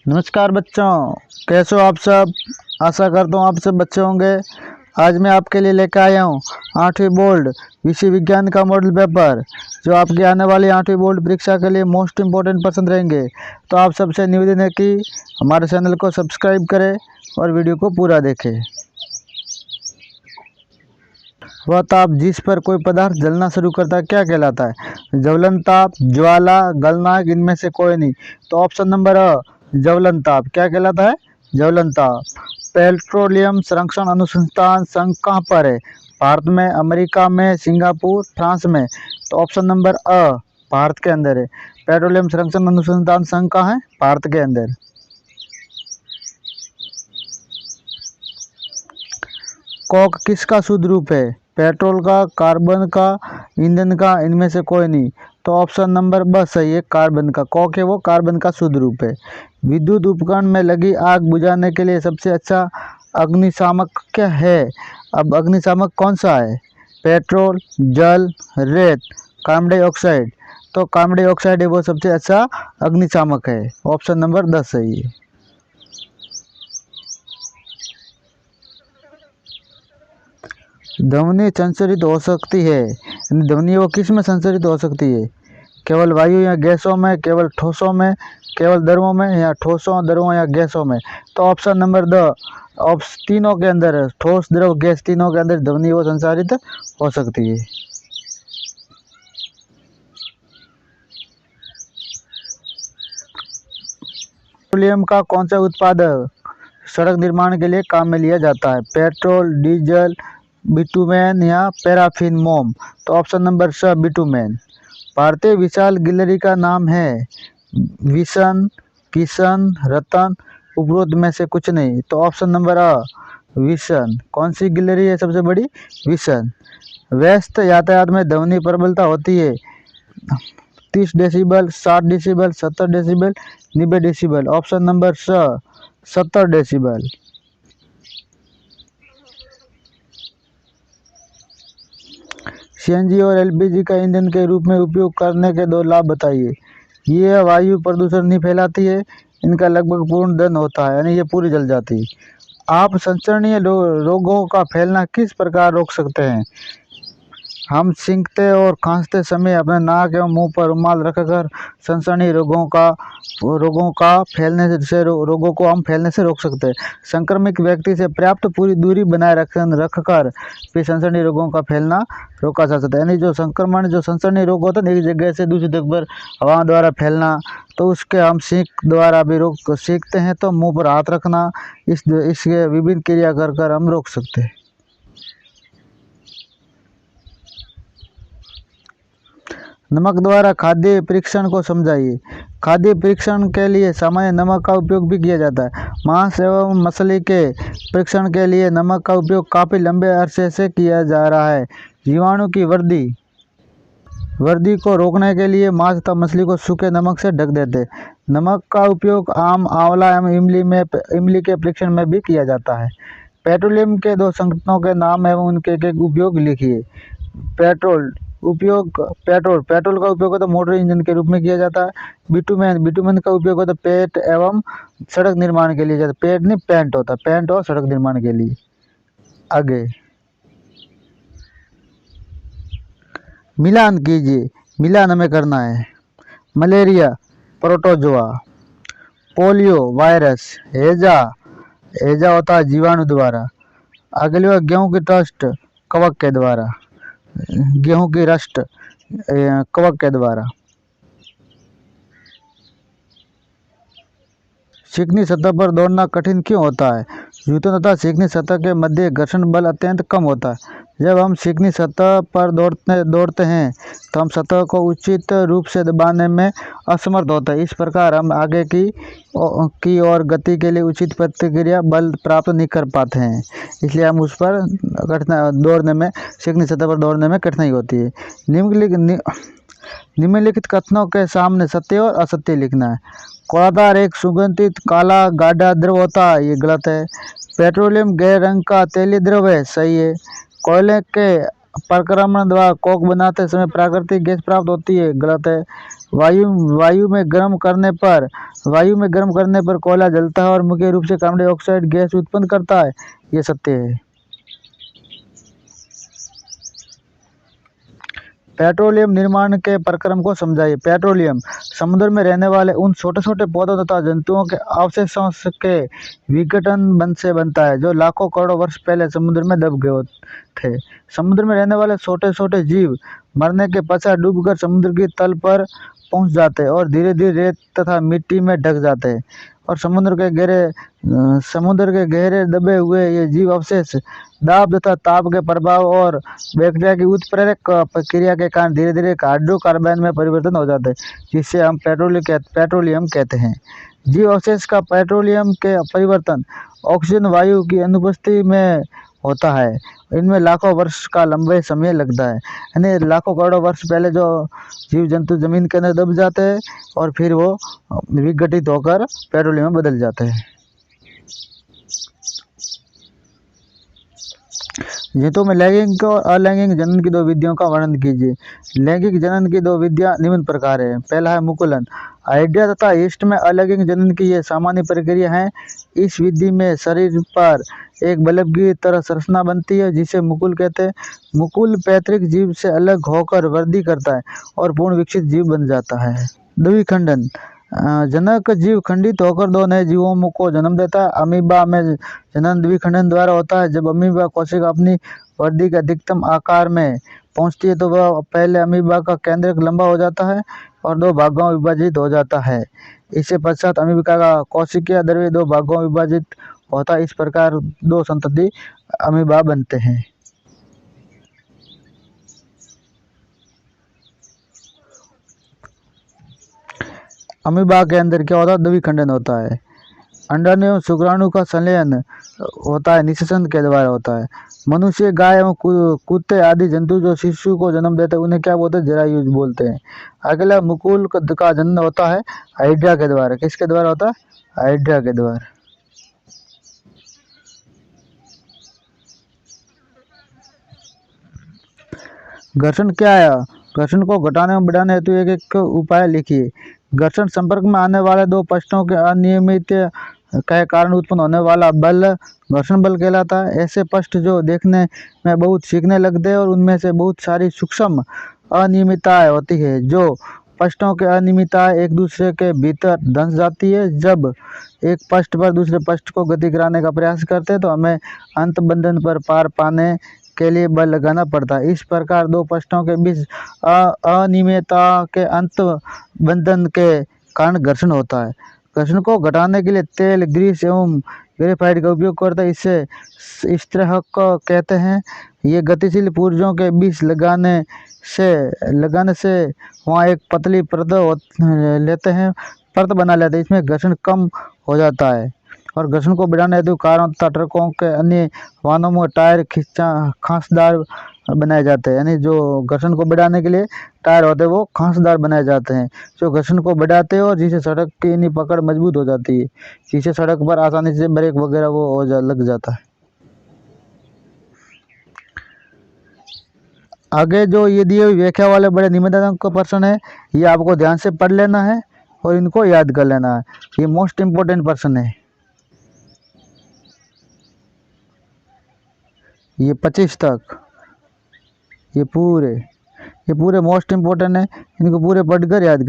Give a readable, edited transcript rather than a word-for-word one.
नमस्कार बच्चों, कैसे हो आप सब। आशा करता हूँ आप सब बच्चे होंगे। आज मैं आपके लिए लेकर आया हूँ 8वीं बोर्ड विषय विज्ञान का मॉडल पेपर, जो आपकी आने वाली 8वीं बोर्ड परीक्षा के लिए मोस्ट इम्पोर्टेंट पर्सन रहेंगे। तो आप सबसे निवेदन है कि हमारे चैनल को सब्सक्राइब करें और वीडियो को पूरा देखें। वह ताप जिस पर कोई पदार्थ जलना शुरू करता है क्या कहलाता है? ज्वलन ताप, ज्वाला, गलनांक, इनमें से कोई नहीं। तो ऑप्शन नंबर अ, ज्वलन ताप क्या कहलाता है? ज्वलन ताप। पेट्रोलियम संरक्षण अनुसंधान संघ कहाँ पर है? भारत में, अमेरिका में, सिंगापुर, फ्रांस में। तो ऑप्शन नंबर अ, भारत के अंदर है। पेट्रोलियम संरक्षण अनुसंधान संघ कहाँ है? भारत के अंदर। कोक किसका शुद्ध रूप है? पेट्रोल का, कार्बन का, ईंधन का, इनमें से कोई नहीं। तो ऑप्शन नंबर ब सही है, कार्बन का। कोक है वो कार्बन का शुद्ध रूप है। विद्युत उपकरण में लगी आग बुझाने के लिए सबसे अच्छा अग्निशामक क्या है? अब अग्निशामक कौन सा है? पेट्रोल, जल, रेत, कार्बन डाइऑक्साइड। तो कार्बन डाइऑक्साइड है वो सबसे अच्छा अग्निशामक है। ऑप्शन नंबर 10 सही है। ध्वनि संचरित हो सकती है, ध्वनि वो किस में संचरित हो सकती है? केवल वायु या गैसों में, केवल ठोसों में, केवल द्रवों में, या ठोसों, द्रवों या गैसों में। तो ऑप्शन नंबर द, तीनों के अंदर, ठोस, द्रव, गैस, तीनों के अंदर ध्वनि वो संचारित हो सकती है। पेट्रोलियम का कौन सा उत्पाद सड़क निर्माण के लिए काम में लिया जाता है? पेट्रोल, डीजल, बिटुमेन या पैराफिन, मोम। तो ऑप्शन नंबर स, बिटुमेन। भारतीय विशाल गिलहरी का नाम है? विशन, किशन, रतन, उपरोक्त में से कुछ नहीं। तो ऑप्शन नंबर अ, विशन। कौन सी गिलहरी है सबसे बड़ी? विशन। व्यस्त यातायात में ध्वनि प्रबलता होती है 30 decibel, 60 decibel, 70 decibel, 90 decibel. Option number स, 70 डेसिबल। सीएनजी और एलपीजी का ईंधन के रूप में उपयोग करने के दो लाभ बताइए। ये वायु प्रदूषण नहीं फैलाती है, इनका लगभग पूर्ण दंड होता है, यानी ये पूरी जल जाती है। आप संसर्गीय रोगों का फैलना किस प्रकार रोक सकते हैं? हम छींकते और खांसते समय अपने नाक एवं मुंह पर रुमाल रखकर संसर्गीय रोगों को हम फैलने से रोक सकते हैं। संक्रमित व्यक्ति से पर्याप्त पूरी दूरी बनाए रखकर भी संसर्गीय रोगों का फैलना रोका जा सकता है। यानी जो संसर्गीय रोग होता है ना, एक जगह से दूसरी जगह पर हवा द्वारा फैलना, तो उसके हम छींक द्वारा भी सीखते हैं, तो मुंह पर हाथ रखना, इसके विभिन्न क्रिया कर हम रोक सकते हैं। नमक द्वारा खाद्य परीक्षण को समझाइए। खाद्य परीक्षण के लिए सामान्य नमक का उपयोग भी किया जाता है। मांस एवं मछली के परीक्षण के लिए नमक का उपयोग काफ़ी लंबे अरसे से किया जा रहा है। जीवाणु की वृद्धि को रोकने के लिए मांस तथा मछली को सूखे नमक से ढक देते हैं। नमक का उपयोग आम, आंवला एवं इमली के परीक्षण में भी किया जाता है। पेट्रोलियम के दो संगठनों के नाम एवं उनके एक उपयोग लिखिए। पेट्रोल का उपयोग होता है मोटर इंजन के रूप में किया जाता है। बिटुमेन का उपयोग होता है पेंट एवं सड़क निर्माण के लिए जाता है। पेंट नहीं, पेंट होता है, पेंट और सड़क निर्माण के लिए। आगे मिलान कीजिए, मिलान हमें करना है। Malaria, protozoa. Polio virus. हैजा होता है जीवाणु द्वारा। अगली बार गेहूं की रस्ट कवक के द्वारा, गेहूं की रस्ट कवक के द्वारा। चिकनी सतह पर दौड़ना कठिन क्यों होता है? जूतों तथा चिकनी सतह के मध्य घर्षण बल अत्यंत कम होता है। जब हम चिकनी सतह पर दौड़ते हैं तो हम सतह को उचित रूप से दबाने में असमर्थ होते हैं। इस प्रकार हम आगे की और गति के लिए उचित प्रतिक्रिया बल प्राप्त नहीं कर पाते हैं, इसलिए हम उस पर चिकनी सतह पर दौड़ने में कठिनाई होती है। निम्नलिखित कथनों के सामने सत्य और असत्य लिखना है। कोलादार एक सुगंधित काला गाढ़ा द्रव होता है, ये गलत है। पेट्रोलियम गहरे रंग का तेलीय द्रव है, सही है। कोयले के प्रक्रमण द्वारा कोक बनाते समय प्राकृतिक गैस प्राप्त होती है, गलत है। वायु वायु में गर्म करने पर वायु में गर्म करने पर कोयला जलता है और मुख्य रूप से कार्बन डाइऑक्साइड गैस उत्पन्न करता है। ये सत्य है। पेट्रोलियम निर्माण के प्रक्रम को समझाइए। पेट्रोलियम समुद्र में रहने वाले उन छोटे छोटे पौधों तथा जंतुओं के अवशेषों के विघटन से बनता है जो लाखों करोड़ों वर्ष पहले समुद्र में दब गए थे। समुद्र में रहने वाले छोटे छोटे जीव मरने के पश्चात डूबकर समुद्र की तल पर पहुंच जाते हैं और धीरे धीरे रेत तथा मिट्टी में ढक जाते हैं और समुद्र के गहरे दबे हुए ये जीव अवशेष दाब तथा ताप के प्रभाव और बैक्टीरिया की उत्प्रेरक प्रक्रिया के कारण धीरे धीरे हाइड्रोकार्बन में परिवर्तन हो जाते हैं, जिससे हम पेट्रोलियम कहते हैं। जीव अवशेष का पेट्रोलियम के परिवर्तन ऑक्सीजन वायु की अनुपस्थिति में होता है। इनमें लाखों वर्ष का लंबे समय लगता है, यानी लाखों करोड़ों वर्ष पहले जो जीव जंतु जमीन के अंदर दब जाते हैं और फिर वो विघटित होकर पेट्रोलियम में बदल जाते हैं। जंतु में लैंगिक और अलैंगिक जनन की दो विधियों का वर्णन कीजिए। लैंगिक जनन की दो विधियां निम्न प्रकार है। पहला है मुकुलन। हाइड्रा तथा ईस्ट में अलैंगिक जनन की ये सामान्य प्रक्रिया है। इस विधि में शरीर पर एक बल्ब की तरह संरचना बनती है जिसे मुकुल कहते हैं। मुकुल पैतृक जीव से अलग होकर वृद्धि करता है और पूर्ण विकसित जीव बन जाता है। द्विखंडन। जनक जीव खंडित होकर दो नए जीवों को जन्म देता है। अमीबा में जनन द्विखंडन द्वारा होता है। जब अमीबा कोशिका अपनी वृद्धि के अधिकतम आकार में पहुंचती है तो वह पहले अमीबा का केंद्रक लंबा हो जाता है और दो भागों में विभाजित हो जाता है। इसके पश्चात अमीबा का कोशिकीय द्रव्य दो भागों में विभाजित होता है। इस प्रकार दो संतति अमीबा बनते हैं। अमीबा के अंदर क्या होता है? द्विखंडन होता है। अंडाणु एवं शुक्राणु का संलयन होता है, निषेचन के द्वारा होता है। मनुष्य, गाय एवं कुत्ते आदि जंतु जो शिशु को जन्म देते हैं उन्हें क्या बोलते हैं? जरायुज बोलते हैं। अगला मुकुल का जन्म होता है हाइड्रा के द्वारा। किसके द्वारा होता है? हाइड्रा के द्वारा। घर्षण क्या है? घर्षण को घटाने एवं बढ़ाने हेतु एक एक उपाय लिखिए। घर्षण संपर्क में आने वाले दो पृष्ठों के अनियमित के कारण उत्पन्न होने वाला बल घर्षण बल कहलाता है। ऐसे पृष्ठ जो देखने में बहुत सीखने लगते हैं और उनमें से बहुत सारी सूक्ष्म अनियमितताएं होती है। जो पृष्ठों के अनियमितताएं एक दूसरे के भीतर धंस जाती है। जब एक पृष्ठ पर दूसरे पृष्ठ को गति कराने का प्रयास करते हैं तो हमें अंत बंधन पर पार पाने के लिए बल लगाना पड़ता है। इस प्रकार दो पृष्ठों के बीच अनियमितता के अंत बंधन के कारण घर्षण होता है। घर्षण को घटाने के लिए तेल, ग्रीस एवं ग्रेफाइट का उपयोग करते हैं। इसे स्त्रीहक कहते हैं। ये गतिशील पुर्जों के बीच लगाने से वहाँ एक पतली परत बना लेते हैं। इसमें घर्षण कम हो जाता है और घर्षण को बढ़ाने हेतु कारों तथा ट्रकों के अन्य वाहनों में टायर खांसदार बनाए जाते हैं। यानी जो घर्षण को बढ़ाने के लिए टायर होते हैं वो खांसदार बनाए जाते हैं जो घर्षण को बढ़ाते हैं और जिससे सड़क की पकड़ मजबूत हो जाती है, जिससे सड़क पर आसानी से ब्रेक वगैरह वो लग जाता है। आगे जो ये दिए हुए व्याख्या वाले बड़े निबंधात्मक का प्रश्न है, ये आपको ध्यान से पढ़ लेना है और इनको याद कर लेना है। ये मोस्ट इम्पोर्टेंट प्रश्न है। ये 25 तक ये पूरे मोस्ट इम्पोर्टेंट है। इनको पूरे पढ़कर याद कर